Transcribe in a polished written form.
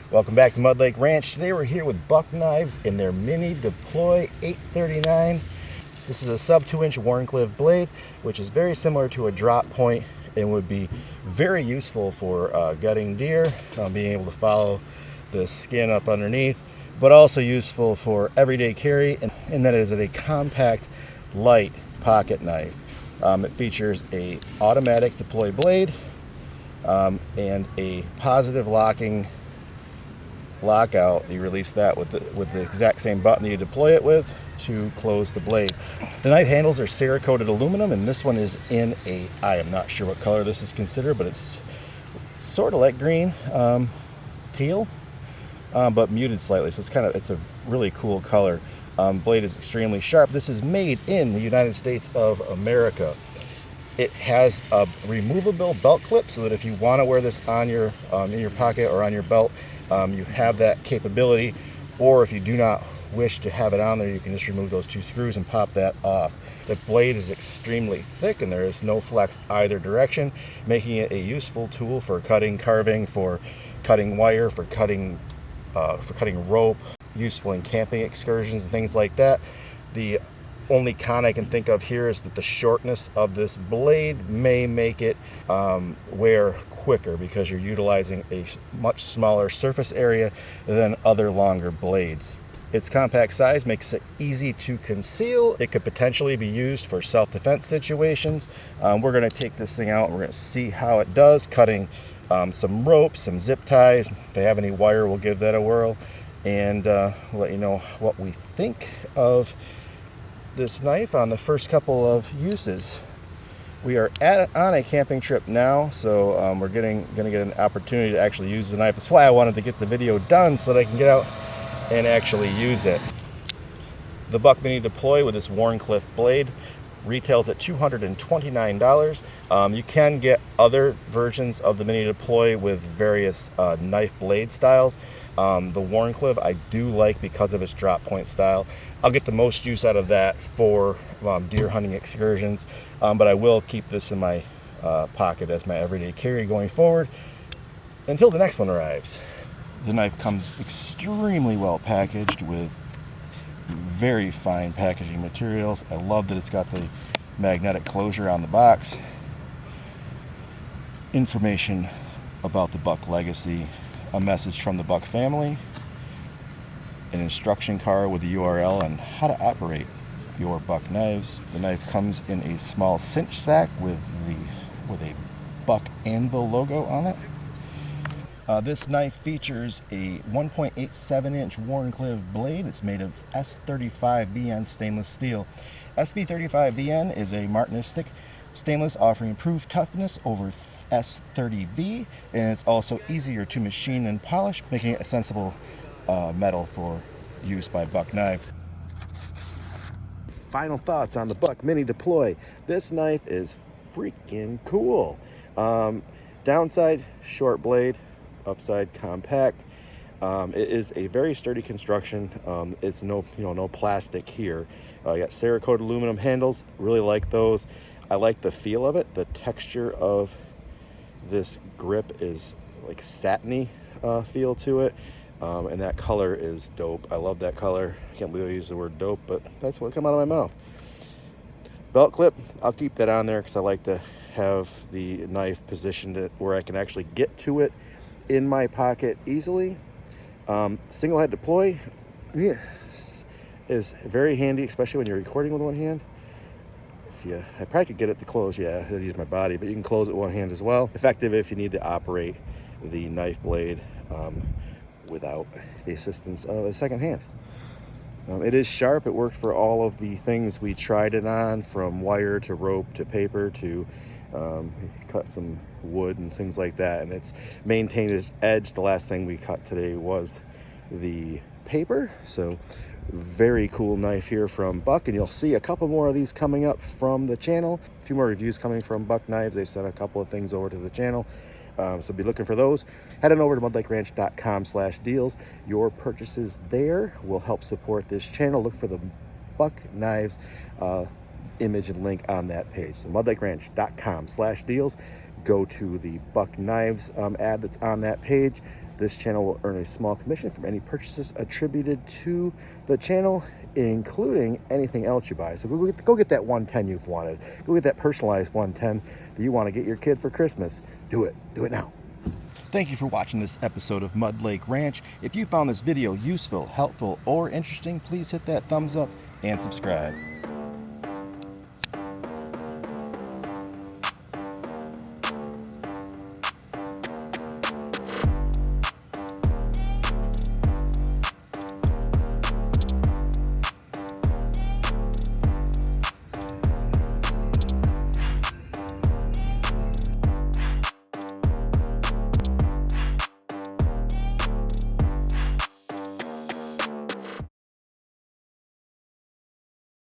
Welcome back to Mud Lake Ranch. Today we're here with Buck Knives in their Mini Deploy 839. This is a sub 2-inch Wharncliffe blade, which is very similar to a drop point and would be very useful for gutting deer, being able to follow the skin up underneath, but also useful for everyday carry, and that it is a compact, light pocket knife. It features a automatic deploy blade and a positive lockout. You release that with the exact same button you deploy it with to close the blade. The knife handles are Cerakote aluminum, and this one is in I am not sure what color this is considered, but it's sort of like green, teal, but muted slightly. So it's a really cool color. Blade is extremely sharp. This is made in the United States of America. It has a removable belt clip, so that if you want to wear this on your in your pocket or on your belt, you have that capability. Or if you do not wish to have it on there, you can just remove those two screws and pop that off. The blade is extremely thick and there is no flex either direction, making it a useful tool for cutting, carving, for cutting wire, for cutting rope, useful in camping excursions and things like that. The only con I can think of here is that the shortness of this blade may make it wear quicker because you're utilizing a much smaller surface area than other longer blades. Its compact size makes it easy to conceal. It could potentially be used for self-defense situations. We're going to take this thing out and we're going to see how it does, cutting some rope, some zip ties. If they have any wire, we'll give that a whirl, and we'll let you know what we think of this knife on the first couple of uses. We are on a camping trip now, so we're going to get an opportunity to actually use the knife. That's why I wanted to get the video done so that I can get out and actually use it. The Buck Mini Deploy with this Wharncliffe blade retails at $229. You can get other versions of the Mini Deploy with various knife blade styles. The Wharncliffe I do like because of its drop point style. I'll get the most use out of that for deer hunting excursions, but I will keep this in my pocket as my everyday carry going forward until the next one arrives. The knife comes extremely well packaged with very fine packaging materials. I love that it's got the magnetic closure on the box. Information about the Buck legacy, a message from the Buck family, an instruction card with a URL on how to operate your Buck knives. The knife comes in a small cinch sack with a Buck anvil logo on it. This knife features a 1.87-inch Wharncliffe blade. It's made of S35VN stainless steel. SV35VN is a martinistic stainless offering improved toughness over S30V, and it's also easier to machine and polish, making it a sensible metal for use by Buck knives. Final thoughts on the Buck Mini Deploy. This knife is freaking cool. Downside, short blade. Upside, compact. It is a very sturdy construction. It's no plastic here. You got Cerakote aluminum handles. Really like those. I like the feel of it. The texture of this grip is like satiny feel to it, and that color is dope. I love that color. I can't believe I use the word dope, but that's what came out of my mouth. Belt clip, I'll keep that on there because I like to have the knife positioned where I can actually get to it in my pocket easily. Single head deploy is very handy, especially when you're recording with one hand. I probably could get it to close. Yeah, I'd use my body, but you can close it with one hand as well. Effective if you need to operate the knife blade without the assistance of a second hand. It is sharp. It worked for all of the things we tried it on, from wire to rope to paper to cut some wood and things like that, and it's maintained its edge. The last thing we cut today was the paper. So very cool knife here from Buck, and you'll see a couple more of these coming up from the channel. A few more reviews coming from Buck Knives. They sent a couple of things over to the channel, so be looking for those. Head on over to mudlakeranch.com/deals. Your purchases there will help support this channel. Look for the Buck Knives image and link on that page. So mudlakeranch.com/deals. Go to the Buck Knives ad that's on that page. This channel will earn a small commission from any purchases attributed to the channel, including anything else you buy. So go get that 110 you've wanted. Go get that personalized 110 that you want to get your kid for Christmas. Do it. Do it now. Thank you for watching this episode of Mud Lake Ranch. If you found this video useful, helpful, or interesting, please hit that thumbs up and subscribe.